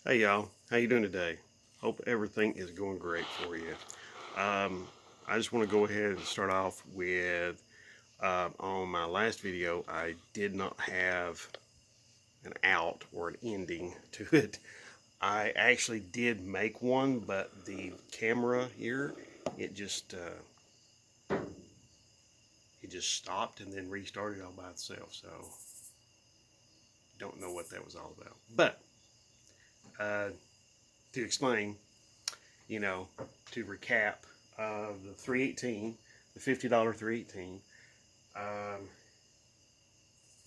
Hey y'all, how you doing today? Hope everything is going great for you. Um, I just want to go ahead and start off with on my last video, I did not have an out or an ending to it. I actually did make one, but the camera here, it just uh, it just stopped and then restarted all by itself. So don't know what that was all about. But uh, to explain, you know, to recap, the 318, the $50 318, um,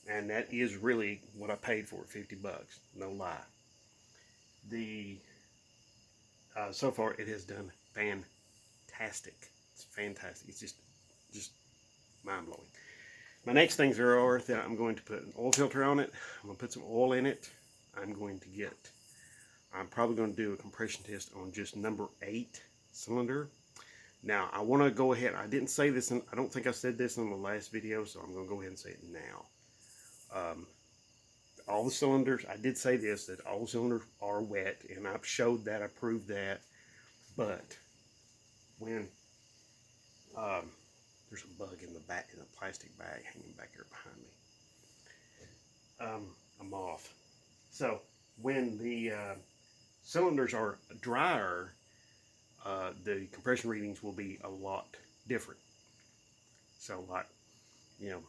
and that is really what I paid for it, $50, no lie. The so far it has done fantastic. It's fantastic. It's just mind blowing. My next things are that I'm going to put an oil filter on it. I'm going to put some oil in it. I'm going to get. I'm probably going to do a compression test on just number 8 cylinder. Now, I want to go ahead. I didn't say this, I don't think I said this in the last video, so I'm going to go ahead and say it now. All the cylinders, I did say this, that all the cylinders are wet, and I've showed that, I proved that. But when there's a bug in the back, in a plastic bag hanging back here behind me, a moth. So when the cylinders are drier, the compression readings will be a lot different. So like, you know,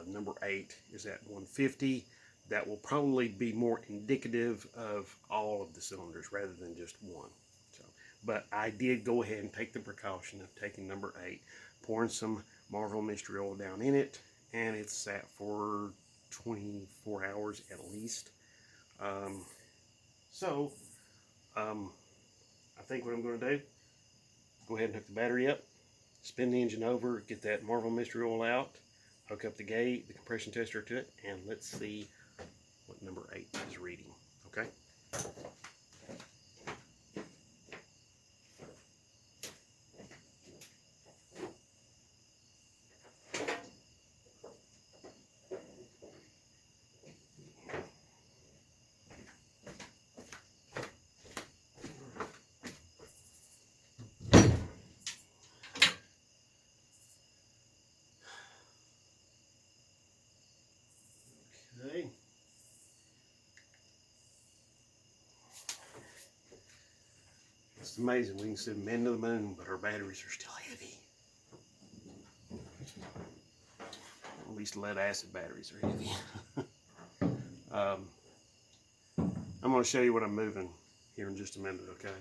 number 8 is at 150. That will probably be more indicative of all of the cylinders rather than just one. So, but I did go ahead and take the precaution of taking number 8, pouring some Marvel Mystery Oil down in it, and it's sat for 24 hours at least. Um, so, I think what I'm going to do, go ahead and hook the battery up, spin the engine over, get that Marvel Mystery Oil out, hook up the gauge, the compression tester to it, and let's see what number 8 is reading. Okay? Okay. It's amazing. We can send men to the moon, but our batteries are still heavy. At least lead acid batteries are heavy. um, I'm going to show you what I'm moving here in just a minute, okay?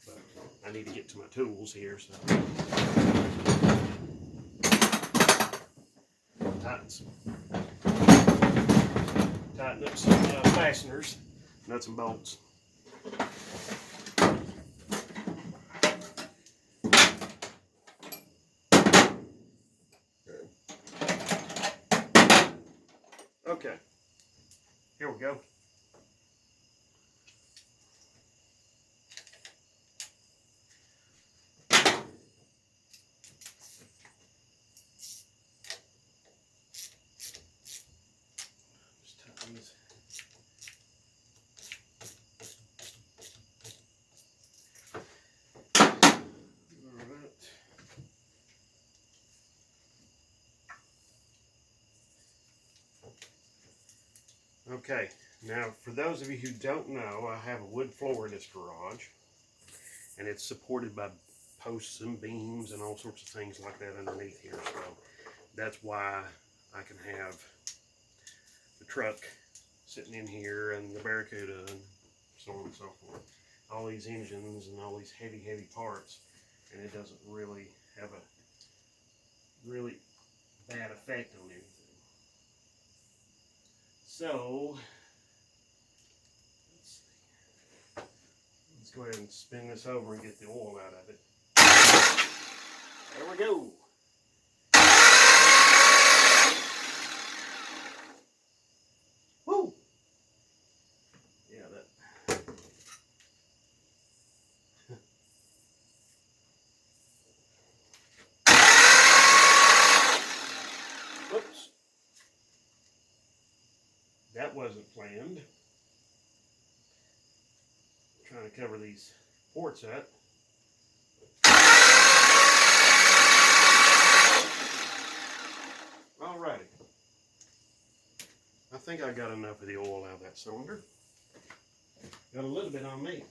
But I need to get to my tools here, so tighten up some fasteners, nuts and bolts. Okay, here we go. Just tighten these. Okay, now for those of you who don't know, I have a wood floor in this garage, and it's supported by posts and beams and all sorts of things like that underneath here. So that's why I can have the truck sitting in here and the Barracuda and so on and so forth. All these engines and all these heavy, heavy parts, and it doesn't really have a really bad effect on anything. So let's go ahead and spin this over and get the oil out of it. There we go. Woo! Yeah, that. Whoops. That wasn't planned. cover these ports up. Alrighty. I think I got enough of the oil out of that cylinder. Got a little bit on me.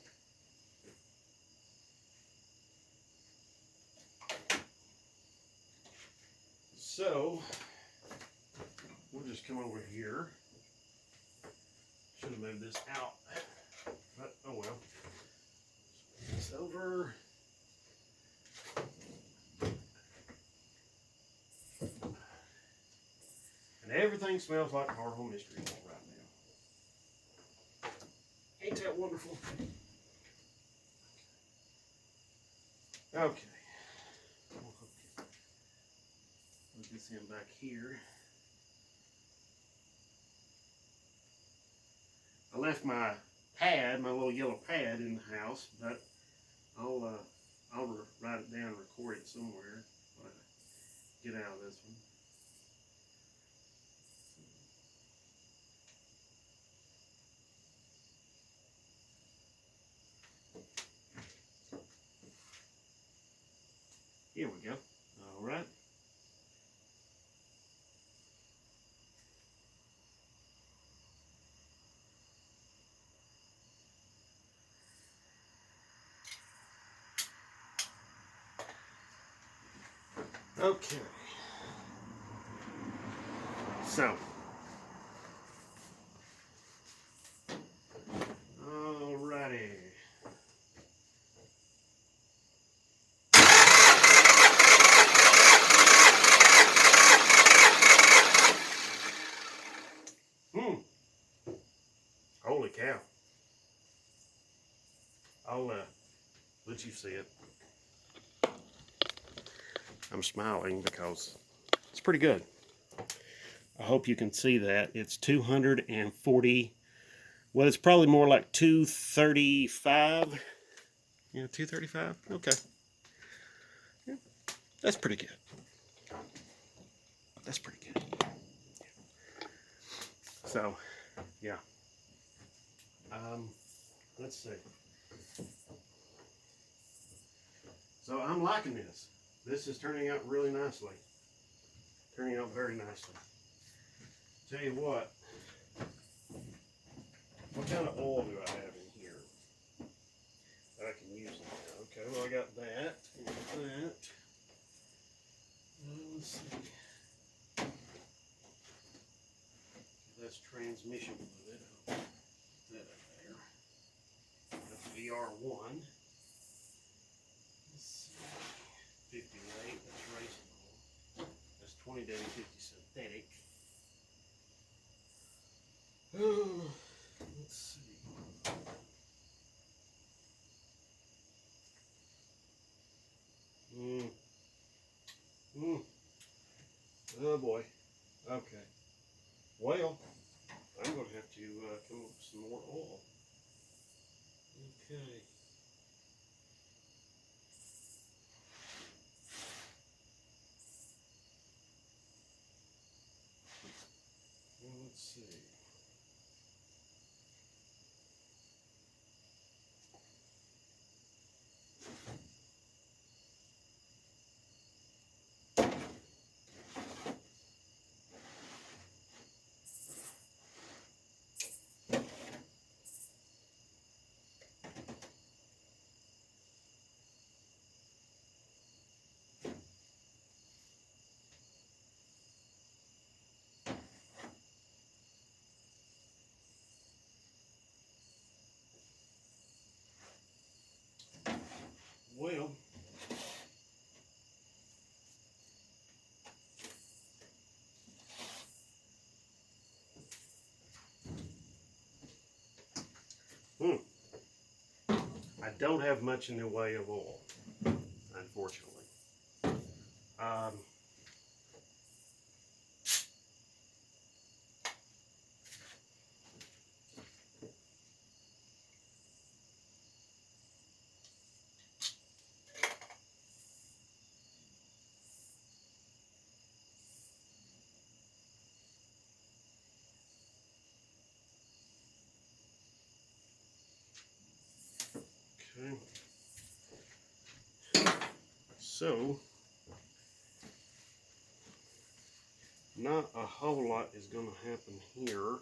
So, we'll just come over here. Should have moved this out, but oh well. It's over. And everything smells like Hard Home Mystery Vault right now. Ain't that wonderful? Okay. Put this in back here. I left my pad, my little yellow pad in the house, but I'll write it down and record it somewhere when I get out of this one. Here we go. All right. Okay. So. Alrighty. Holy cow. I'll let you see it. I'm smiling because it's pretty good. I hope you can see that. It's 240. Well, it's probably more like 235. Yeah, 235. Okay. Yeah, that's pretty good. That's pretty good. So, yeah. Let's see. So I'm liking this. This is turning out really nicely. Turning out very nicely. Tell you what kind of oil do I have in here that I can use now? Okay, well I got that and that. Let's see. That's transmission fluid. I'll put that up there. That's VR1. Let's see. 50 weight, that's racing oil. That's 20W50 synthetic. Let's see. Oh boy. Okay. Well, I'm going to have to come up with some more oil. Okay. Well, let's see. Well, I don't have much in the way of oil, unfortunately. Okay. So, not a whole lot is going to happen here,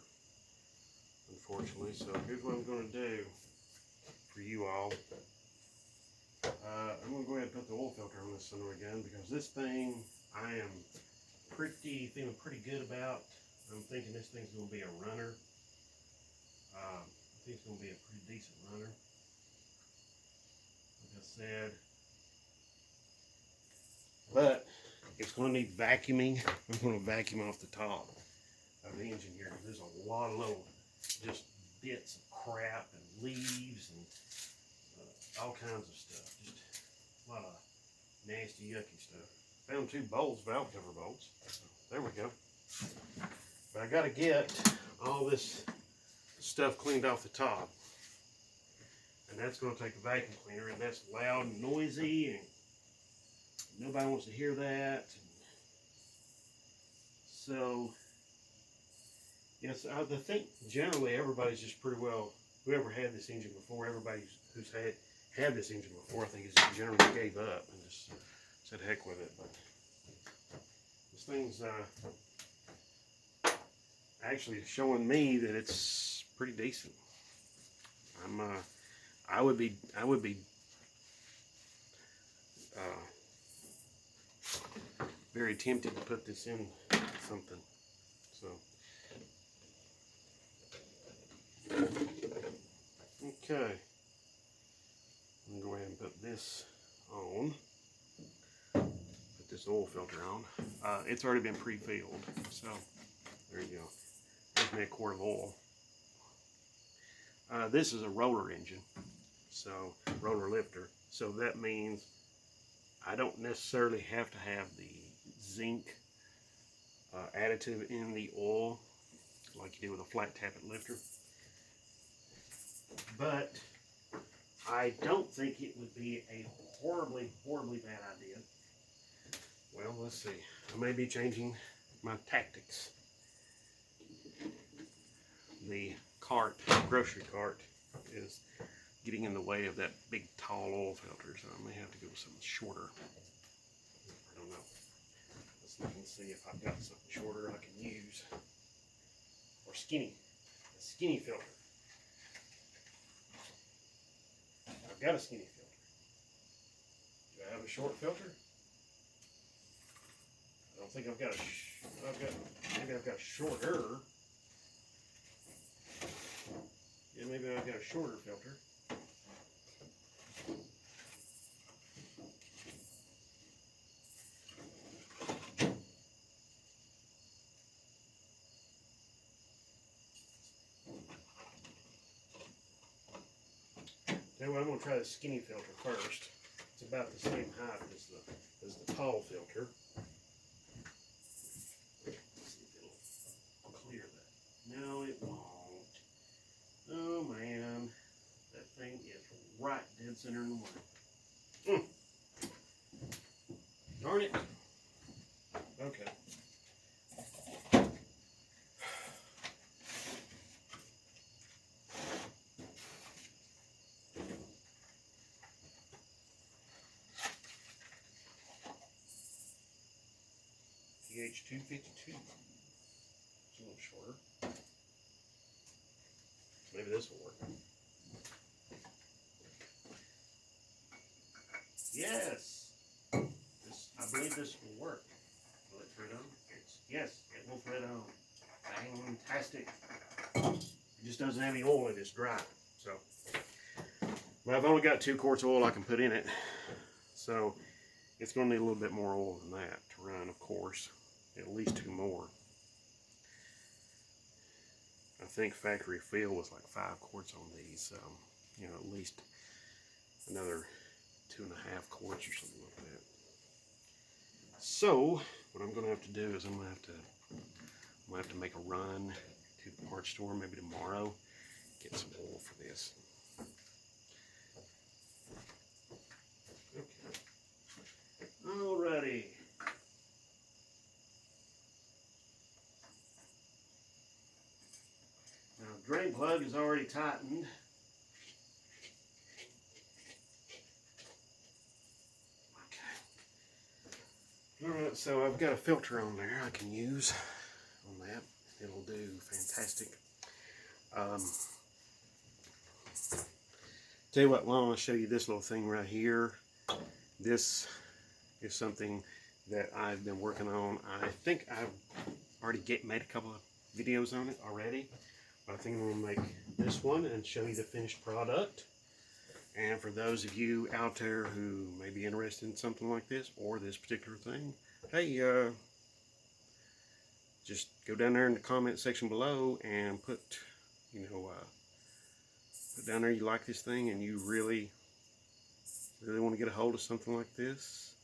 unfortunately. So here's what I'm going to do for you all. I'm going to go ahead and put the oil filter on this center again, because this thing I am feeling pretty good about. I'm thinking this thing's going to be a runner. I think it's going to be a pretty decent runner. Like I said. But it's going to need vacuuming. I'm going to vacuum off the top of the engine here. There's a lot of little just bits of crap and leaves and all kinds of stuff. Just a lot of nasty, yucky stuff. Found 2 bolts, valve cover bolts. There we go. But I got to get all this stuff cleaned off the top. And that's going to take a vacuum cleaner, and that's loud and noisy, and nobody wants to hear that. So, yes, I think generally everybody's just pretty well, whoever had this engine before, everybody who's had this engine before, I think has generally gave up and just said heck with it. But this thing's actually showing me that it's pretty decent. I would be very tempted to put this in something. So, okay. I'm going to go ahead and put this on. Put this oil filter on. It's already been pre-filled, so there you go. There's me a quart of oil. This is a roller engine, so roller lifter. So that means I don't necessarily have to have the zinc additive in the oil like you do with a flat tappet lifter. But I don't think it would be a horribly bad idea. Well, let's see. I may be changing my tactics. The grocery cart, is getting in the way of that big tall oil filter, so I may have to go with something shorter. I don't know. Let's look and see if I've got something shorter I can use. Or skinny. A skinny filter. I've got a skinny filter. Do I have a short filter? I don't think I've got maybe I've got shorter. Yeah, maybe I've got a shorter filter. Anyway, I'm going to try the skinny filter first. It's about the same height as the tall filter. Let's see if it'll clear that. No, it won't. Oh man, that thing is right dead center in the way. Darn it. Okay. PH252. It's a little shorter. Maybe this will work. Yes. I believe this will work. Will it thread on? Yes, it will thread on. Fantastic. It just doesn't have any oil in it. It's dry. So, well, I've only got 2 quarts of oil I can put in it. So, it's going to need a little bit more oil than that to run, of course. At least 2 more. I think factory fill was like 5 quarts on these, so you know, at least another 2.5 quarts or something like that. So what I'm going to have to do is I'm going to have to make a run to the parts store maybe tomorrow, get some oil for this. Okay. Alrighty. Now, drain plug is already tightened. Alright, so I've got a filter on there I can use on that. It'll do fantastic. Tell you what, why don't I show you this little thing right here. This is something that I've been working on. I think I've already made a couple of videos on it already. But I think I'm going to make this one and show you the finished product. And for those of you out there who may be interested in something like this or this particular thing, hey, just go down there in the comment section below and put, put down there you like this thing and you really want to get a hold of something like this.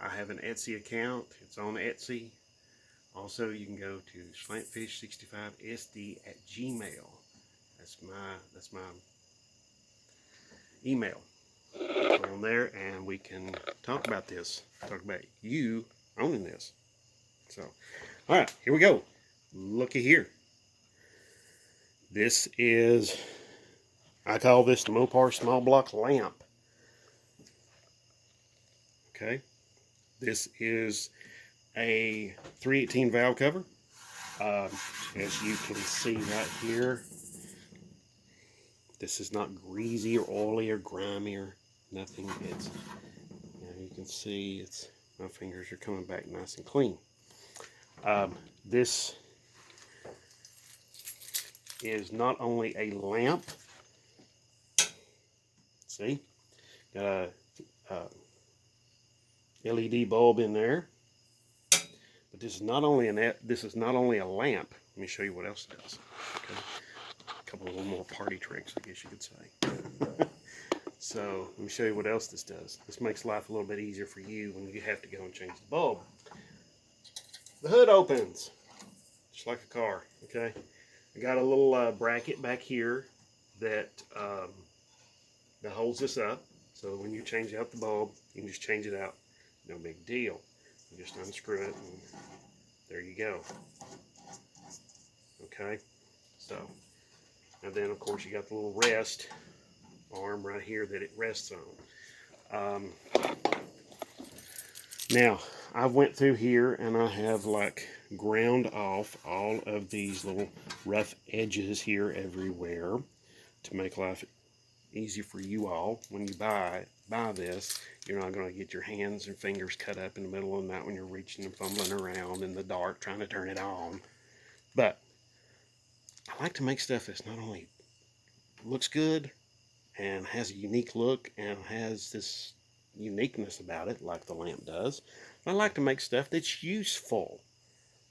I have an Etsy account. It's on Etsy. Also, you can go to slantfish65sd@gmail. That's my email. Go on there and we can talk about this. Talk about you owning this. So, all right, here we go. Looky here. This is, I call this the Mopar small block lamp. Okay. This is a 318 valve cover. As you can see right here, this is not greasy or oily or grimy or nothing. It's, you can see it's, my fingers are coming back nice and clean. This is not only a lamp. See, got a LED bulb in there. But this is not only a lamp. Let me show you what else it does. Okay. A couple of little more party tricks, I guess you could say. So let me show you what else this does. This makes life a little bit easier for you when you have to go and change the bulb. The hood opens, just like a car. Okay. I got a little bracket back here that holds this up. So when you change out the bulb, you can just change it out. No big deal. You just unscrew it and there you go. Okay, so, and then of course you got the little rest arm right here that it rests on. Now, I went through here and I have like ground off all of these little rough edges here everywhere to make life easy for you all. When you buy this, you're not going to get your hands and fingers cut up in the middle of the night when you're reaching and fumbling around in the dark trying to turn it on. But I like to make stuff that's not only looks good and has a unique look and has this uniqueness about it like the lamp does. I like to make stuff that's useful.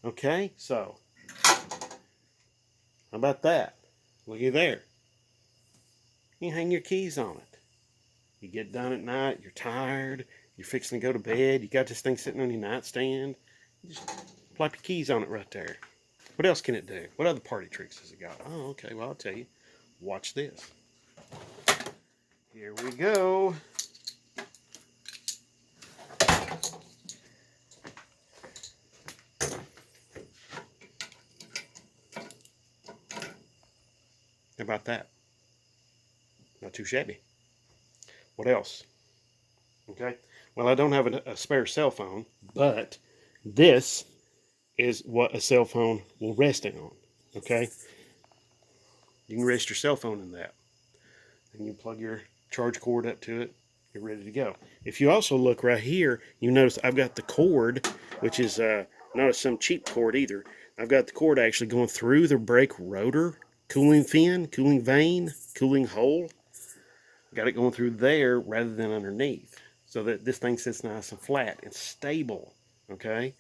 Okay, so how about that? Looky there. You hang your keys on it. You get done at night, you're tired, you're fixing to go to bed, you got this thing sitting on your nightstand, you just plop your keys on it right there. What else can it do? What other party tricks has it got? Oh, okay, well, I'll tell you. Watch this. Here we go. How about that? Not too shabby. What else? Okay. Well, I don't have a spare cell phone, but this is what a cell phone will rest on. Okay. You can rest your cell phone in that. And you plug your charge cord up to it. You're ready to go. If you also look right here, you notice I've got the cord, which is not some cheap cord either. I've got the cord actually going through the brake rotor, cooling fin, cooling vane, cooling hole. Got it going through there rather than underneath, so that this thing sits nice and flat and stable. Okay,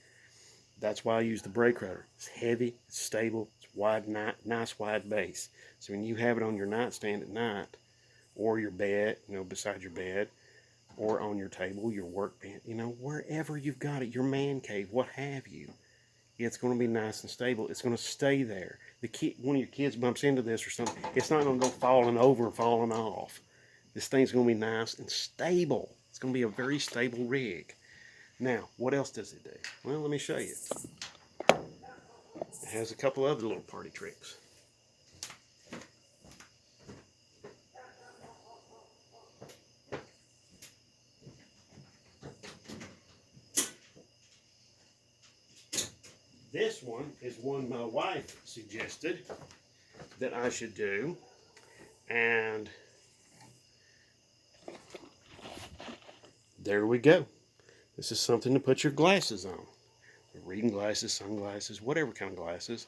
that's why I use the brake rotor. It's heavy, it's stable, it's wide, nice wide base. So when you have it on your nightstand at night, or your bed, beside your bed, or on your table, your workbench, wherever you've got it, your man cave, what have you, it's going to be nice and stable. It's going to stay there. One of your kids bumps into this or something, it's not going to go falling over and falling off. This thing's going to be nice and stable. It's going to be a very stable rig. Now, what else does it do? Well, let me show you. It has a couple other little party tricks. This one is one my wife suggested that I should do. And there we go. This is something to put your glasses on. Reading glasses, sunglasses, whatever kind of glasses,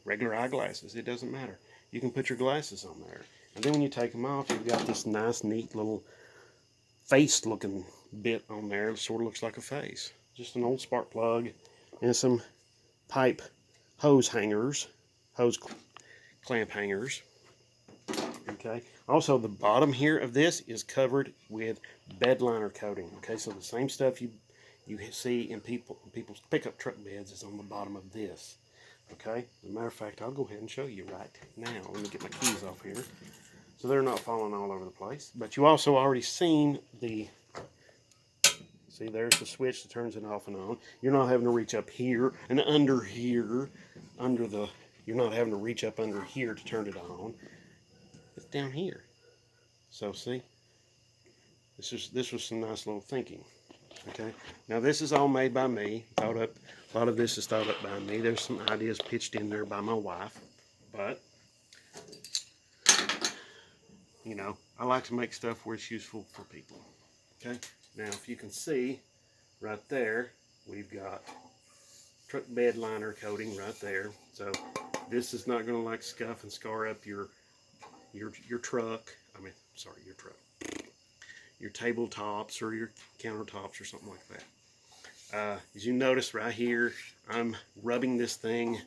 regular eyeglasses, it doesn't matter. You can put your glasses on there. And then when you take them off, you've got this nice, neat little face looking bit on there. It sort of looks like a face. Just an old spark plug and some pipe hose hangers, hose clamp hangers. Okay. Also, the bottom here of this is covered with bed liner coating. Okay, so the same stuff you see in people's pickup truck beds is on the bottom of this. Okay. As a matter of fact, I'll go ahead and show you right now. Let me get my keys off here, so they're not falling all over the place. But you also already seen the. See, there's the switch that turns it off and on. You're not having to reach up here and under here, You're not having to reach up under here to turn it on. It's down here. So see, this was some nice little thinking. Okay, now this is all made by me. A lot of this is thought up by me. There's some ideas pitched in there by my wife, but I like to make stuff where it's useful for people. Okay, now if you can see right there, we've got truck bed liner coating right there. So this is not going to like scuff and scar up your truck. Your truck. Your tabletops or your countertops or something like that. As you notice right here, I'm rubbing this thing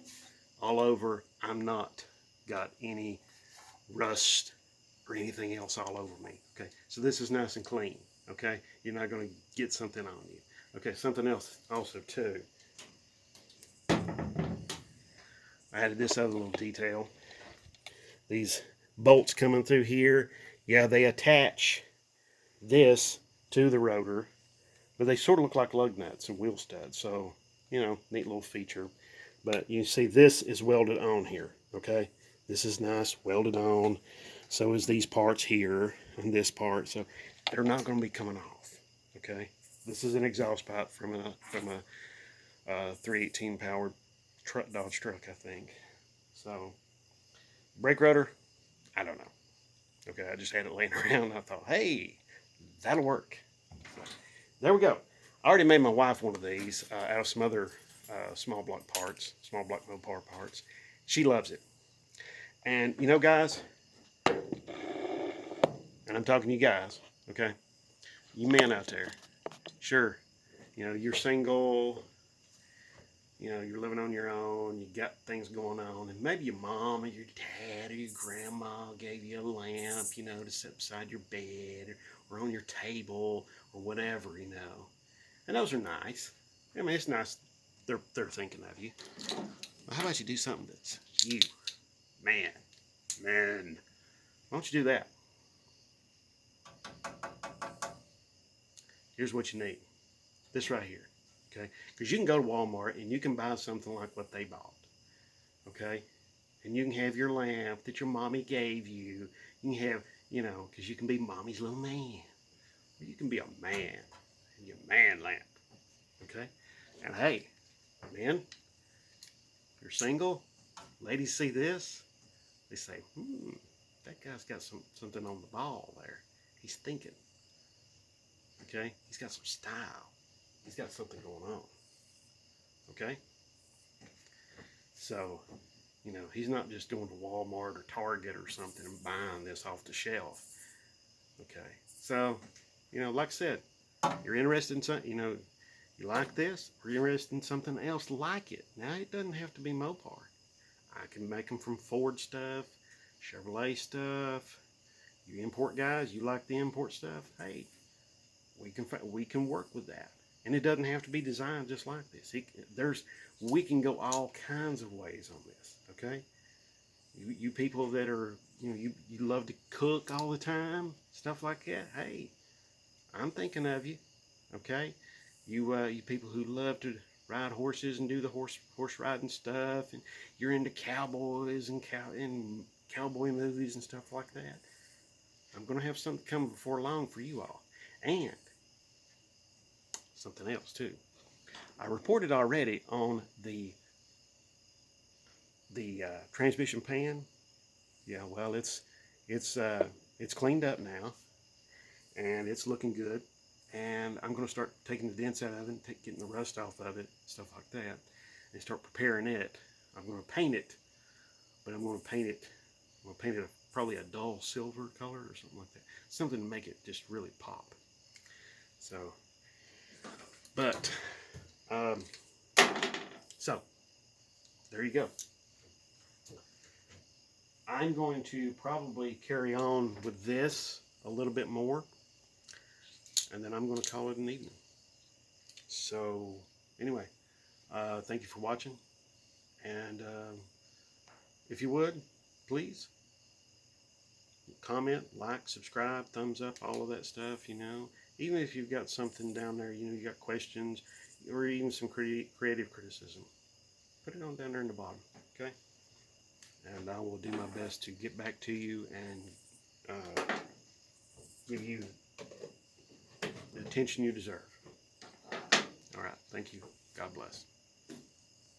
all over. I'm not got any rust or anything else all over me. Okay, so this is nice and clean. Okay, you're not going to get something on you. Okay, something else also too. I added this other little detail. These bolts coming through here, yeah, they attach this to the rotor, but they sort of look like lug nuts and wheel studs. So, neat little feature. But you see this is welded on here, okay? This is nice, welded on. So is these parts here and this part. So they're not going to be coming off, okay? This is an exhaust pipe from a 318 powered Dodge truck, I think. So brake rotor, I don't know. Okay, I just had it laying around and I thought, hey, that'll work. So, there we go. I already made my wife one of these out of some other small block Mopar parts. She loves it. And guys, and I'm talking to you guys, okay? You men out there, sure, you're single, you're living on your own, you got things going on, and maybe your mom or your dad or your grandma gave you a lamp, to sit beside your bed or on your table or whatever, And those are nice. I mean, it's nice they're thinking of you. Well, how about you do something that's you, man. Why don't you do that? Here's what you need. This right here. Okay? Because you can go to Walmart and you can buy something like what they bought. Okay? And you can have your lamp that your mommy gave you. You can have, because you can be mommy's little man. Or you can be a man and your man lamp. Okay? And hey, men, if you're single, ladies see this, they say, that guy's got something on the ball there. He's thinking. Okay? He's got some style. He's got something going on. Okay? So, he's not just going to Walmart or Target or something and buying this off the shelf. Okay? So, like I said, you're interested in something, you like this, or you're interested in something else like it. Now, it doesn't have to be Mopar. I can make them from Ford stuff, Chevrolet stuff. You import guys, you like the import stuff, hey, we can work with that. And it doesn't have to be designed just like this. We can go all kinds of ways on this, okay? You people that are, you love to cook all the time, stuff like that, hey, I'm thinking of you, okay? You people who love to ride horses and do the horse riding stuff, and you're into cowboys and cowboy movies and stuff like that. I'm going to have something coming before long for you all. And something else too. I reported already on the The transmission pan, yeah, well, it's cleaned up now, and it's looking good. And I'm going to start taking the dents out of it, getting the rust off of it, stuff like that, and start preparing it. I'm going to paint it, but I'm going to paint it. I'm going to paint it probably a dull silver color or something like that, something to make it just really pop. So, but so there you go. I'm going to probably carry on with this a little bit more, and then I'm going to call it an evening. So anyway, thank you for watching, and if you would, please comment, like, subscribe, thumbs up, all of that stuff, you know. Even if you've got something down there, you know, you got questions, or even some creative criticism, put it on down there in the bottom, okay? And I will do my best to get back to you and give you the attention you deserve. All right, thank you. God bless.